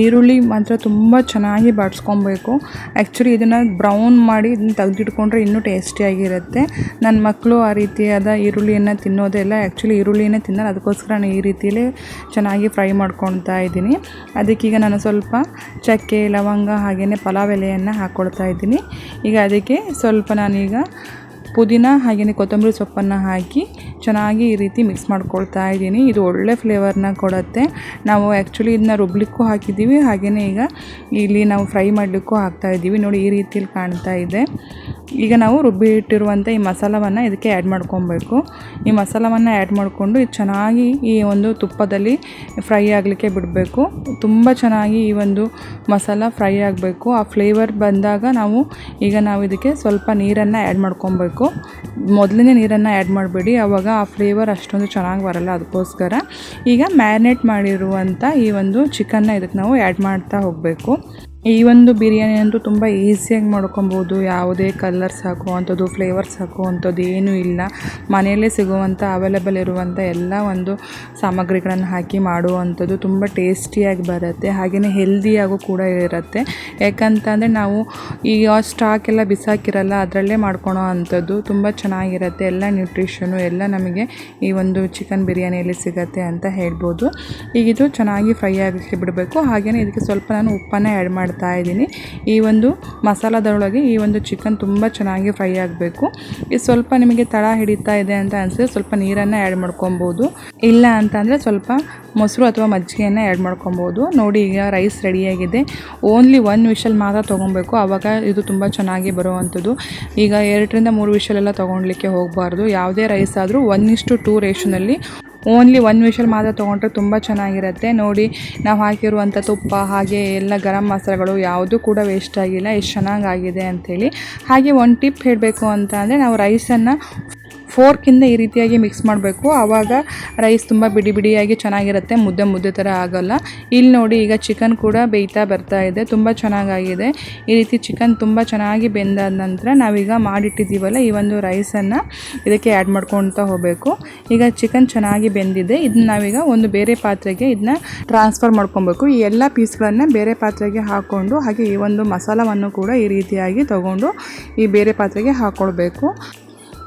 ಈರುಳ್ಳಿ ಮಾತ್ರ ತುಂಬ ಚೆನ್ನಾಗಿ ಬಾಡಿಸ್ಕೊಬೇಕು. ಆ್ಯಕ್ಚುಲಿ ಇದನ್ನು ಬ್ರೌನ್ ಮಾಡಿ ಇದನ್ನು ತೆಗೆದಿಟ್ಕೊಂಡ್ರೆ ಇನ್ನೂ ಟೇಸ್ಟಿಯಾಗಿರುತ್ತೆ. ನನ್ನ ಮಕ್ಕಳು ಆ ರೀತಿಯಾದ ಈರುಳ್ಳಿಯನ್ನು ತಿನ್ನೋದೆಲ್ಲ, ಆ್ಯಕ್ಚುಲಿ ಈರುಳ್ಳಿನೇ ತಿನ್ನೋದು, ಅದಕ್ಕೋಸ್ಕರ ನಾನು ಈ ರೀತಿಯಲ್ಲೇ ಚೆನ್ನಾಗಿ ಫ್ರೈ ಮಾಡ್ಕೊಳ್ತಾ ಇದ್ದೀನಿ. ಅದಕ್ಕೀಗ ನಾನು ಸ್ವಲ್ಪ ಚಕ್ಕೆ, ಲವಂಗ ಹಾಗೆಯೇ ಪಲಾವ್ ಎಲೆಯನ್ನು ಹಾಕ್ಕೊಳ್ತಾ ಇದ್ದೀನಿ. ಈಗ ಅದಕ್ಕೆ ಸ್ವಲ್ಪ ನಾನೀಗ ಪುದೀನ ಹಾಗೆಯೇ ಕೊತ್ತಂಬರಿ ಸೊಪ್ಪನ್ನು ಹಾಕಿ ಚೆನ್ನಾಗಿ ಈ ರೀತಿ ಮಿಕ್ಸ್ ಮಾಡ್ಕೊಳ್ತಾ ಇದ್ದೀನಿ. ಇದು ಒಳ್ಳೆ ಫ್ಲೇವರ್ನ ಕೊಡುತ್ತೆ. ನಾವು ಆ್ಯಕ್ಚುಲಿ ಇದನ್ನ ರುಬ್ಲಿಕ್ಕೂ ಹಾಕಿದ್ದೀವಿ, ಹಾಗೆಯೇ ಈಗ ಇಲ್ಲಿ ನಾವು ಫ್ರೈ ಮಾಡಲಿಕ್ಕೂ ಹಾಕ್ತಾಯಿದ್ದೀವಿ. ನೋಡಿ ಈ ರೀತಿಯಲ್ಲಿ ಕಾಣ್ತಾ ಇದೆ. ಈಗ ನಾವು ರುಬ್ಬಿ ಇಟ್ಟಿರುವಂಥ ಈ ಮಸಾಲವನ್ನು ಇದಕ್ಕೆ ಆ್ಯಡ್ ಮಾಡ್ಕೊಬೇಕು. ಈ ಮಸಾಲವನ್ನು ಆ್ಯಡ್ ಮಾಡಿಕೊಂಡು ಇದು ಚೆನ್ನಾಗಿ ಈ ಒಂದು ತುಪ್ಪದಲ್ಲಿ ಫ್ರೈ ಆಗಲಿಕ್ಕೆ ಬಿಡಬೇಕು. ತುಂಬ ಚೆನ್ನಾಗಿ ಈ ಒಂದು ಮಸಾಲ ಫ್ರೈ ಆಗಬೇಕು. ಆ ಫ್ಲೇವರ್ ಬಂದಾಗ ನಾವು ಇದಕ್ಕೆ ಸ್ವಲ್ಪ ನೀರನ್ನು ಆ್ಯಡ್ ಮಾಡ್ಕೊಬೇಕು. ಮೊದಲನೇ ನೀರನ್ನು ಆ್ಯಡ್ ಮಾಡಬೇಡಿ, ಆವಾಗ ಆ ಫ್ಲೇವರ್ ಅಷ್ಟೊಂದು ಚೆನ್ನಾಗಿ ಬರಲ್ಲ. ಅದಕ್ಕೋಸ್ಕರ ಈಗ ಮ್ಯಾರಿನೇಟ್ ಮಾಡಿರುವಂಥ ಈ ಒಂದು ಚಿಕನ್ನ ಇದಕ್ಕೆ ನಾವು ಆ್ಯಡ್ ಮಾಡ್ತಾ ಹೋಗಬೇಕು. ಈ ಒಂದು ಬಿರಿಯಾನಿ ಅಂತೂ ತುಂಬ ಈಸಿಯಾಗಿ ಮಾಡ್ಕೊಬೋದು. ಯಾವುದೇ ಕಲರ್ಸ್ ಹಾಕುವಂಥದ್ದು, ಫ್ಲೇವರ್ಸ್ ಹಾಕುವಂಥದ್ದು ಏನೂ ಇಲ್ಲ. ಮನೆಯಲ್ಲೇ ಸಿಗುವಂಥ ಅವೈಲೇಬಲ್ ಇರುವಂಥ ಎಲ್ಲ ಒಂದು ಸಾಮಗ್ರಿಗಳನ್ನು ಹಾಕಿ ಮಾಡುವಂಥದ್ದು ತುಂಬ ಟೇಸ್ಟಿಯಾಗಿ ಬರುತ್ತೆ. ಹಾಗೆಯೇ ಹೆಲ್ದಿಯಾಗೂ ಕೂಡ ಇರುತ್ತೆ. ಯಾಕಂತಂದರೆ ನಾವು ಈಗ ಸ್ಟಾಕ್ ಎಲ್ಲ ಬಿಸಾಕಿರಲ್ಲ, ಅದರಲ್ಲೇ ಮಾಡ್ಕೊಳೋ ಅಂಥದ್ದು ತುಂಬ ಚೆನ್ನಾಗಿರುತ್ತೆ. ಎಲ್ಲ ನ್ಯೂಟ್ರಿಷನು ಎಲ್ಲ ನಮಗೆ ಈ ಒಂದು ಚಿಕನ್ ಬಿರಿಯಾನಿಯಲ್ಲಿ ಸಿಗುತ್ತೆ ಅಂತ ಹೇಳ್ಬೋದು. ಈಗ ಇದು ಚೆನ್ನಾಗಿ ಫ್ರೈ ಆಗಲಿಕ್ಕೆ ಬಿಡಬೇಕು. ಹಾಗೆಯೇ ಇದಕ್ಕೆ ಸ್ವಲ್ಪ ನಾನು ಉಪ್ಪನ್ನು ಆ್ಯಡ್ ಮಾಡ್ತಾ ಇದ್ದೀನಿ. ಈ ಒಂದು ಮಸಾಲದೊಳಗೆ ಈ ಒಂದು ಚಿಕನ್ ತುಂಬ ಚೆನ್ನಾಗಿ ಫ್ರೈ ಆಗಬೇಕು. ಇದು ಸ್ವಲ್ಪ ನಿಮಗೆ ತಳ ಹಿಡಿತಾ ಇದೆ ಅಂತ ಅನಿಸಿದ್ರೆ ಸ್ವಲ್ಪ ನೀರನ್ನು ಆ್ಯಡ್ ಮಾಡ್ಕೊಬೋದು. ಇಲ್ಲ ಅಂತಂದರೆ ಸ್ವಲ್ಪ ಮೊಸರು ಅಥವಾ ಮಜ್ಜಿಗೆಯನ್ನು ಆ್ಯಡ್ ಮಾಡ್ಕೊಬೋದು. ನೋಡಿ ಈಗ ರೈಸ್ ರೆಡಿಯಾಗಿದೆ. ಓನ್ಲಿ 1 ವಿಷಲ್ ಮಾತ್ರ ತೊಗೊಬೇಕು, ಆವಾಗ ಇದು ತುಂಬ ಚೆನ್ನಾಗಿ ಬರುವಂಥದ್ದು. ಈಗ 2-3 ವಿಷಲೆಲ್ಲ ತೊಗೊಳ್ಲಿಕ್ಕೆ ಹೋಗಬಾರ್ದು. ಯಾವುದೇ ರೈಸ್ ಆದರೂ 1:2 ರೇಷನಲ್ಲಿ ಓನ್ಲಿ 1 ವಿಷಲ್ ಮಾತ್ರ ತೊಗೊಂಡ್ರೆ ತುಂಬ ಚೆನ್ನಾಗಿರುತ್ತೆ. ನೋಡಿ ನಾವು ಹಾಕಿರುವಂಥ ತುಪ್ಪ ಹಾಗೆ ಎಲ್ಲ ಗರಂ ಮಸಾಲೆಗಳು ಯಾವುದೂ ಕೂಡ ವೇಸ್ಟ್ ಆಗಿಲ್ಲ, ಎಷ್ಟು ಚೆನ್ನಾಗಾಗಿದೆ ಅಂಥೇಳಿ. ಹಾಗೆ ಒಂದು ಟಿಪ್ ಹೇಳಬೇಕು ಅಂತ ಅಂದರೆ ನಾವು ರೈಸನ್ನು ಫೋರ್ಕಿಂದ ಈ ರೀತಿಯಾಗಿ ಮಿಕ್ಸ್ ಮಾಡಬೇಕು. ಆವಾಗ ರೈಸ್ ತುಂಬ ಬಿಡಿ ಬಿಡಿಯಾಗಿ ಚೆನ್ನಾಗಿರುತ್ತೆ, ಮುದ್ದೆ ಥರ ಆಗೋಲ್ಲ. ಇಲ್ಲಿ ನೋಡಿ ಈಗ ಚಿಕನ್ ಕೂಡ ಬೇಯ್ತಾ ಬರ್ತಾ ಇದೆ, ತುಂಬ ಚೆನ್ನಾಗಾಗಿದೆ. ಈ ರೀತಿ ಚಿಕನ್ ತುಂಬ ಚೆನ್ನಾಗಿ ಬೆಂದಾದ ನಂತರ ನಾವೀಗ ಮಾಡಿಟ್ಟಿದ್ದೀವಲ್ಲ ಈ ಒಂದು ರೈಸನ್ನು ಇದಕ್ಕೆ ಆ್ಯಡ್ ಮಾಡ್ಕೊಳ್ತಾ ಹೋಗಬೇಕು. ಈಗ ಚಿಕನ್ ಚೆನ್ನಾಗಿ ಬೆಂದಿದೆ. ಇದನ್ನ ನಾವೀಗ ಒಂದು ಬೇರೆ ಪಾತ್ರೆಗೆ ಇದನ್ನ ಟ್ರಾನ್ಸ್ಫರ್ ಮಾಡ್ಕೊಬೇಕು. ಈ ಎಲ್ಲ ಪೀಸ್ಗಳನ್ನು ಬೇರೆ ಪಾತ್ರೆಗೆ ಹಾಕ್ಕೊಂಡು ಹಾಗೆ ಈ ಒಂದು ಮಸಾಲವನ್ನು ಕೂಡ ಈ ರೀತಿಯಾಗಿ ತಗೊಂಡು ಈ ಬೇರೆ ಪಾತ್ರೆಗೆ ಹಾಕ್ಕೊಳ್ಬೇಕು.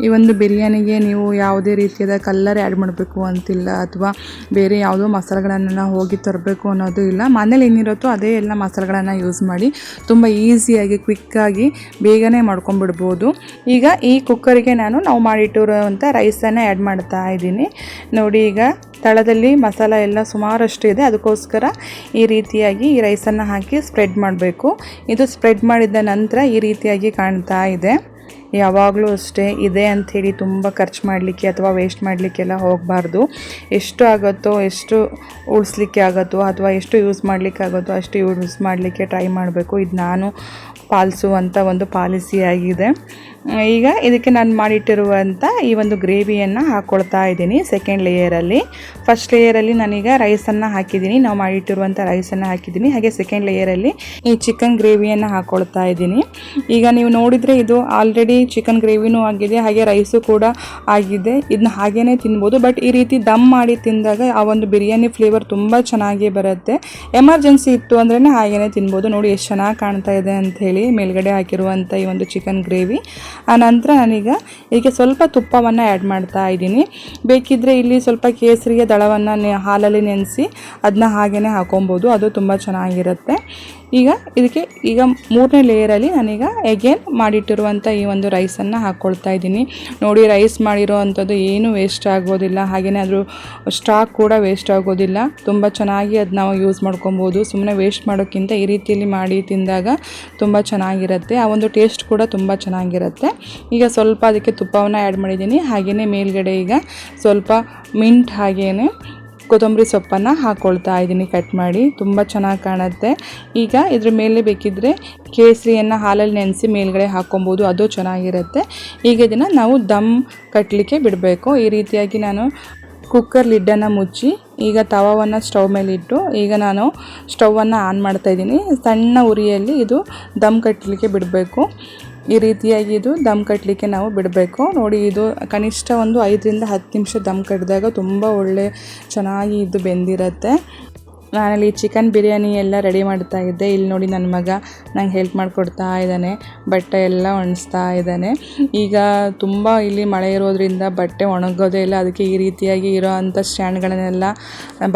ಈ ಒಂದು ಬಿರಿಯಾನಿಗೆ ನೀವು ಯಾವುದೇ ರೀತಿಯಾದ ಕಲ್ಲರ್ ಆ್ಯಡ್ ಮಾಡಬೇಕು ಅಂತಿಲ್ಲ, ಅಥವಾ ಬೇರೆ ಯಾವುದೋ ಮಸಾಲೆಗಳನ್ನು ಹೋಗಿ ತರಬೇಕು ಅನ್ನೋದು ಇಲ್ಲ. ಮನೇಲಿ ಏನಿರುತ್ತೋ ಅದೇ ಎಲ್ಲ ಮಸಾಲೆಗಳನ್ನು ಯೂಸ್ ಮಾಡಿ ತುಂಬ ಈಸಿಯಾಗಿ ಕ್ವಿಕ್ಕಾಗಿ ಬೇಗನೆ ಮಾಡ್ಕೊಂಡ್ಬಿಡ್ಬೋದು. ಈಗ ಈ ಕುಕ್ಕರಿಗೆ ನಾವು ಮಾಡಿಟ್ಟಿರುವಂಥ ರೈಸನ್ನು ಆ್ಯಡ್ ಮಾಡ್ತಾ ಇದ್ದೀನಿ. ನೋಡಿ ಈಗ ತಳದಲ್ಲಿ ಮಸಾಲ ಎಲ್ಲ ಸುಮಾರಷ್ಟು ಇದೆ, ಅದಕ್ಕೋಸ್ಕರ ಈ ರೀತಿಯಾಗಿ ಈ ರೈಸನ್ನು ಹಾಕಿ ಸ್ಪ್ರೆಡ್ ಮಾಡಬೇಕು. ಇದು ಸ್ಪ್ರೆಡ್ ಮಾಡಿದ ನಂತರ ಈ ರೀತಿಯಾಗಿ ಕಾಣ್ತಾ ಇದೆ. ಯಾವಾಗಲೂ ಅಷ್ಟೇ ಇದೆ ಅಂಥೇಳಿ ತುಂಬ ಖರ್ಚು ಮಾಡಲಿಕ್ಕೆ ಅಥವಾ ವೇಸ್ಟ್ ಮಾಡಲಿಕ್ಕೆಲ್ಲ ಹೋಗಬಾರ್ದು. ಎಷ್ಟು ಆಗುತ್ತೋ, ಎಷ್ಟು ಉಳಿಸ್ಲಿಕ್ಕೆ ಆಗುತ್ತೋ ಅಥವಾ ಎಷ್ಟು ಯೂಸ್ ಮಾಡಲಿಕ್ಕಾಗುತ್ತೋ ಅಷ್ಟು ಯೂಸ್ ಮಾಡಲಿಕ್ಕೆ ಟ್ರೈ ಮಾಡಬೇಕು. ಇದು ನಾನು ಪಾಲಿಸುವಂಥ ಒಂದು ಪಾಲಿಸಿ ಆಗಿದೆ. ಈಗ ಇದಕ್ಕೆ ನಾನು ಮಾಡಿಟ್ಟಿರುವಂಥ ಈ ಒಂದು ಗ್ರೇವಿಯನ್ನು ಹಾಕ್ಕೊಳ್ತಾ ಇದ್ದೀನಿ ಸೆಕೆಂಡ್ ಲೇಯರಲ್ಲಿ. ಫಸ್ಟ್ ಲೇಯರಲ್ಲಿ ನಾನೀಗ ರೈಸನ್ನು ಹಾಕಿದ್ದೀನಿ, ನಾವು ಮಾಡಿಟ್ಟಿರುವಂಥ ರೈಸನ್ನು ಹಾಕಿದ್ದೀನಿ. ಹಾಗೆ ಸೆಕೆಂಡ್ ಲೇಯರಲ್ಲಿ ಈ ಚಿಕನ್ ಗ್ರೇವಿಯನ್ನು ಹಾಕ್ಕೊಳ್ತಾ ಇದ್ದೀನಿ. ಈಗ ನೀವು ನೋಡಿದರೆ ಇದು ಆಲ್ರೆಡಿ ಚಿಕನ್ ಗ್ರೇವಿನೂ ಆಗಿದೆ, ಹಾಗೆ ರೈಸು ಕೂಡ ಆಗಿದೆ. ಇದನ್ನ ಹಾಗೇ ತಿನ್ಬೋದು, ಬಟ್ ಈ ರೀತಿ ದಮ್ ಮಾಡಿ ತಿಂದಾಗ ಆ ಒಂದು ಬಿರಿಯಾನಿ ಫ್ಲೇವರ್ ತುಂಬ ಚೆನ್ನಾಗಿ ಬರುತ್ತೆ. ಎಮರ್ಜೆನ್ಸಿ ಇತ್ತು ಅಂದ್ರೇ ಹಾಗೇ ತಿನ್ಬೋದು. ನೋಡಿ ಎಷ್ಟು ಚೆನ್ನಾಗಿ ಕಾಣ್ತಾ ಇದೆ ಅಂಥೇಳಿ ಮೇಲ್ಗಡೆ ಹಾಕಿರುವಂಥ ಈ ಒಂದು ಚಿಕನ್ ಗ್ರೇವಿ. ಆನಂತರ ನಾನೀಗ ಇದಕ್ಕೆ ಸ್ವಲ್ಪ ತುಪ್ಪವನ್ನು ಆ್ಯಡ್ ಮಾಡ್ತಾ ಇದ್ದೀನಿ. ಬೇಕಿದ್ದರೆ ಇಲ್ಲಿ ಸ್ವಲ್ಪ ಕೇಸರಿಯ ದಳವನ್ನು ಹಾಲಲ್ಲಿ ನೆನೆಸಿ ಅದನ್ನ ಹಾಗೇ ಹಾಕೊಬೋದು, ಅದು ತುಂಬ ಚೆನ್ನಾಗಿರುತ್ತೆ. ಈಗ ಇದಕ್ಕೆ ಈಗ 3ನೇ ಲೇಯರಲ್ಲಿ ನಾನೀಗ ಎಗೇನ್ ಮಾಡಿಟ್ಟಿರುವಂಥ ಈ ಒಂದು ರೈಸನ್ನು ಹಾಕ್ಕೊಳ್ತಾ ಇದ್ದೀನಿ. ನೋಡಿ ರೈಸ್ ಮಾಡಿರೋ ಅಂಥದ್ದು ಏನೂ ವೇಸ್ಟ್ ಆಗೋದಿಲ್ಲ, ಹಾಗೆಯೇ ಅದ್ರ ಸ್ಟಾಕ್ ಕೂಡ ವೇಸ್ಟ್ ಆಗೋದಿಲ್ಲ. ತುಂಬ ಚೆನ್ನಾಗಿ ಅದು ನಾವು ಯೂಸ್ ಮಾಡ್ಕೊಬೋದು. ಸುಮ್ಮನೆ ವೇಸ್ಟ್ ಮಾಡೋಕ್ಕಿಂತ ಈ ರೀತಿಯಲ್ಲಿ ಮಾಡಿ ತಿಂದಾಗ ತುಂಬ ಚೆನ್ನಾಗಿರುತ್ತೆ, ಆ ಒಂದು ಟೇಸ್ಟ್ ಕೂಡ ತುಂಬ ಚೆನ್ನಾಗಿರುತ್ತೆ. ಈಗ ಸ್ವಲ್ಪ ಅದಕ್ಕೆ ತುಪ್ಪವನ್ನು ಆ್ಯಡ್ ಮಾಡಿದ್ದೀನಿ. ಹಾಗೆಯೇ ಮೇಲ್ಗಡೆ ಈಗ ಸ್ವಲ್ಪ ಮಿಂಟ್ ಹಾಗೆಯೇ ಕೊತ್ತಂಬರಿ ಸೊಪ್ಪನ್ನು ಹಾಕ್ಕೊಳ್ತಾ ಇದ್ದೀನಿ ಕಟ್ ಮಾಡಿ, ತುಂಬ ಚೆನ್ನಾಗಿ ಕಾಣುತ್ತೆ. ಈಗ ಇದ್ರ ಮೇಲೆ ಬೇಕಿದ್ದರೆ ಕೇಸರಿಯನ್ನು ಹಾಲಲ್ಲಿ ನೆನೆಸಿ ಮೇಲ್ಗಡೆ ಹಾಕ್ಕೊಬೋದು, ಅದು ಚೆನ್ನಾಗಿರುತ್ತೆ. ಈಗ ಇದನ್ನು ನಾವು ದಮ್ ಕಟ್ಟಲಿಕ್ಕೆ ಬಿಡಬೇಕು. ಈ ರೀತಿಯಾಗಿ ನಾನು ಕುಕ್ಕರ್ ಲಿಡ್ಡನ್ನು ಮುಚ್ಚಿ ಈಗ ತವಾವನ್ನು ಸ್ಟವ್ ಮೇಲಿಟ್ಟು ಈಗ ನಾನು ಸ್ಟವನ್ನು ಆನ್ ಮಾಡ್ತಾಯಿದ್ದೀನಿ. ಸಣ್ಣ ಉರಿಯಲ್ಲಿ ಇದು ದಮ್ ಕಟ್ಟಲಿಕ್ಕೆ ಬಿಡಬೇಕು. ಈ ರೀತಿಯಾಗಿ ಇದು ದಮ್ ಕಟ್ಟಲಿಕ್ಕೆ ನಾವು ಬಿಡಬೇಕು. ನೋಡಿ ಇದು ಕನಿಷ್ಠ ಒಂದು 5 ರಿಂದ 10 ನಿಮಿಷ ದಮ್ ಕಟ್ಟಿದಾಗ ತುಂಬ ಚೆನ್ನಾಗಿ ಇದು ಬೆಂದಿರುತ್ತೆ. ನಾನಲ್ಲಿ ಚಿಕನ್ ಬಿರಿಯಾನಿ ಎಲ್ಲ ರೆಡಿ ಮಾಡ್ತಾ ಇದ್ದೆ. ಇಲ್ಲಿ ನೋಡಿ ನನ್ನ ಮಗ ನಂಗೆ ಹೆಲ್ಪ್ ಮಾಡಿಕೊಡ್ತಾ ಇದ್ದಾನೆ, ಬಟ್ಟೆ ಎಲ್ಲ ಒಣಗಿಸ್ತಾ ಇದ್ದಾನೆ. ಈಗ ತುಂಬ ಇಲ್ಲಿ ಮಳೆ ಇರೋದ್ರಿಂದ ಬಟ್ಟೆ ಒಣಗೋದೇ ಇಲ್ಲ, ಅದಕ್ಕೆ ಈ ರೀತಿಯಾಗಿ ಇರೋ ಅಂಥ ಸ್ಟ್ಯಾಂಡ್ಗಳನ್ನೆಲ್ಲ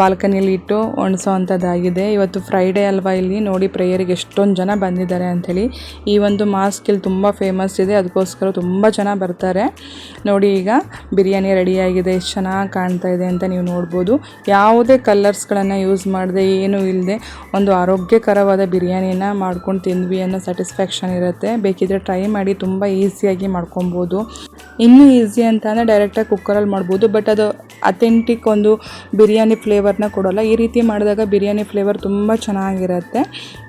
ಬಾಲ್ಕನಿಯಲ್ಲಿ ಇಟ್ಟು ಒಣಸೋ ಅಂಥದ್ದಾಗಿದೆ. ಇವತ್ತು ಫ್ರೈಡೇ ಅಲ್ವಾ, ಇಲ್ಲಿ ನೋಡಿ ಪ್ರೇಯರಿಗೆ ಎಷ್ಟೊಂದು ಜನ ಬಂದಿದ್ದಾರೆ ಅಂಥೇಳಿ. ಈ ಒಂದು ಮಾಸ್ಕ್ ಇಲ್ಲಿ ತುಂಬ ಫೇಮಸ್ ಇದೆ, ಅದಕ್ಕೋಸ್ಕರ ತುಂಬ ಜನ ಬರ್ತಾರೆ. ನೋಡಿ ಈಗ ಬಿರಿಯಾನಿ ರೆಡಿಯಾಗಿದೆ, ಎಷ್ಟು ಚೆನ್ನಾಗಿ ಕಾಣ್ತಾ ಇದೆ ಅಂತ ನೀವು ನೋಡ್ಬೋದು. ಯಾವುದೇ ಕಲರ್ಸ್ಗಳನ್ನು ಯೂಸ್ ಮಾಡದೆ ಏನೂ ಇಲ್ಲದೆ ಒಂದು ಆರೋಗ್ಯಕರವಾದ ಬಿರಿಯಾನಿನ ಮಾಡ್ಕೊಂಡು ತಿಂದ್ವಿ ಅನ್ನೋ ಸ್ಯಾಟಿಸ್ಫ್ಯಾಕ್ಷನ್ ಇರುತ್ತೆ. ಬೇಕಿದ್ರೆ ಟ್ರೈ ಮಾಡಿ, ತುಂಬ ಈಸಿಯಾಗಿ ಮಾಡ್ಕೊಬೋದು. ಇನ್ನೂ ಈಸಿ ಅಂತ ಅಂದರೆ ಡೈರೆಕ್ಟಾಗಿ ಕುಕ್ಕರಲ್ಲಿ ಮಾಡ್ಬೋದು, ಬಟ್ ಅದು ಅಥೆಂಟಿಕ್ ಒಂದು ಬಿರಿಯಾನಿ ಫ್ಲೇವರ್ನ ಕೊಡೋಲ್ಲ. ಈ ರೀತಿ ಮಾಡಿದಾಗ ಬಿರಿಯಾನಿ ಫ್ಲೇವರ್ ತುಂಬ ಚೆನ್ನಾಗಿರುತ್ತೆ.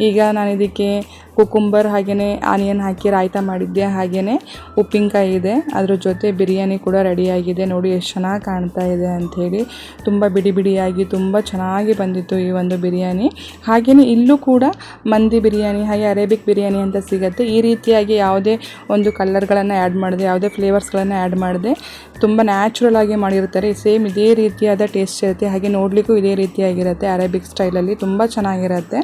ಈಗ ನಾನು ಇದಕ್ಕೆ ಕುಕುಂಬರ್ ಹಾಗೆಯೇ ಆನಿಯನ್ ಹಾಕಿ ರಾಯ್ತ ಮಾಡಿದ್ದೆ, ಹಾಗೆಯೇ ಉಪ್ಪಿನಕಾಯಿ ಇದೆ, ಅದ್ರ ಜೊತೆ ಬಿರಿಯಾನಿ ಕೂಡ ರೆಡಿಯಾಗಿದೆ. ನೋಡಿ ಎಷ್ಟು ಚೆನ್ನಾಗಿ ಕಾಣ್ತಾ ಇದೆ ಅಂಥೇಳಿ. ತುಂಬ ಬಿಡಿ ಬಿಡಿಯಾಗಿ ತುಂಬ ಚೆನ್ನಾಗಿ ಬಂದಿತ್ತು ಈ ಒಂದು ಬಿರಿಯಾನಿ. ಹಾಗೆಯೇ ಇಲ್ಲೂ ಕೂಡ ಮಂದಿ ಬಿರಿಯಾನಿ ಹಾಗೆ ಅರೇಬಿಕ್ ಬಿರಿಯಾನಿ ಅಂತ ಸಿಗುತ್ತೆ. ಈ ರೀತಿಯಾಗಿ ಯಾವುದೇ ಒಂದು ಕಲರ್ಗಳನ್ನು ಆ್ಯಡ್ ಮಾಡಿದೆ, ಯಾವುದೇ ಫ್ಲೇವರ್ಸ್ಗಳನ್ನು ಆ್ಯಡ್ ಮಾಡಿದೆ, ತುಂಬ ನ್ಯಾಚುರಲ್ ಆಗಿ ಮಾಡಿರ್ತಾರೆ. ಸೇಮ್ ಇದೇ ರೀತಿಯಾದ ಟೇಸ್ಟ್ ಇರುತ್ತೆ, ಹಾಗೆ ನೋಡಲಿಕ್ಕೂ ಇದೇ ರೀತಿಯಾಗಿರುತ್ತೆ. ಅರೇಬಿಕ್ ಸ್ಟೈಲಲ್ಲಿ ತುಂಬ ಚೆನ್ನಾಗಿರುತ್ತೆ.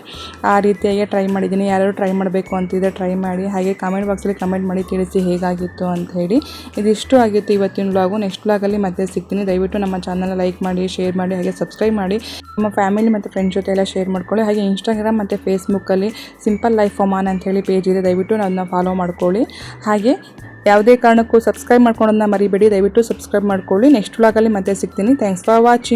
ಆ ರೀತಿಯಾಗಿ ಟ್ರೈ ಮಾಡಿದ್ದೀನಿ. ಯಾರು ಟ್ರೈ ಮಾಡಬೇಕು ಅಂತಿದ್ರೆ ಟ್ರೈ ಮಾಡಿ. ಹಾಗೆ ಕಾಮೆಂಟ್ ಬಾಕ್ಸಲ್ಲಿ ಕಮೆಂಟ್ ಮಾಡಿ ತಿಳಿಸಿ ಹೇಗಾಗಿತ್ತು ಅಂತ ಹೇಳಿ. ಇದಿಷ್ಟು ಆಗಿತ್ತು ಇವತ್ತಿನ ವ್ಲಾಗು. ನೆಕ್ಸ್ಟ್ ವ್ಲಾಗಲ್ಲಿ ಮತ್ತೆ ಸಿಗ್ತೀನಿ. ದಯವಿಟ್ಟು ನಮ್ಮ ಚಾನಲ್ನ ಲೈಕ್ ಮಾಡಿ, ಶೇರ್ ಮಾಡಿ, ಹಾಗೆ ಸಬ್ಸ್ಕ್ರೈಬ್ ಮಾಡಿ. ನಮ್ಮ ಫ್ಯಾಮಿಲಿ ಮತ್ತು ಫ್ರೆಂಡ್ಸ್ ಜೊತೆ ಎಲ್ಲ ಶೇರ್ ಮಾಡ್ಕೊಳ್ಳಿ. ಹಾಗೆ ಇನ್ಸ್ಟಾಗ್ರಾಮ್ ಮತ್ತು ಫೇಸ್ಬುಕ್ಕಲ್ಲಿ ಸಿಂಪಲ್ ಲೈಫ್ ಒಮಾನ್ ಅಂತ ಹೇಳಿ ಪೇಜ್ ಇದೆ, ದಯವಿಟ್ಟು ಅದನ್ನ ಫಾಲೋ ಮಾಡ್ಕೊಳ್ಳಿ. ಹಾಗೆ ಯಾವುದೇ ಕಾರಣಕ್ಕೂ ಸಬ್ಸ್ಕ್ರೈಬ್ ಮಾಡ್ಕೊಳ್ಳೋದನ್ನ ಮರಿಬೇಡಿ, ದಯವಿಟ್ಟು ಸಬ್ಸ್ಕ್ರೈಬ್ ಮಾಡ್ಕೊಳ್ಳಿ. ನೆಕ್ಸ್ಟ್ ವ್ಲಾಗಲ್ಲಿ ಮತ್ತೆ ಸಿಗ್ತೀನಿ. Thanks for watching.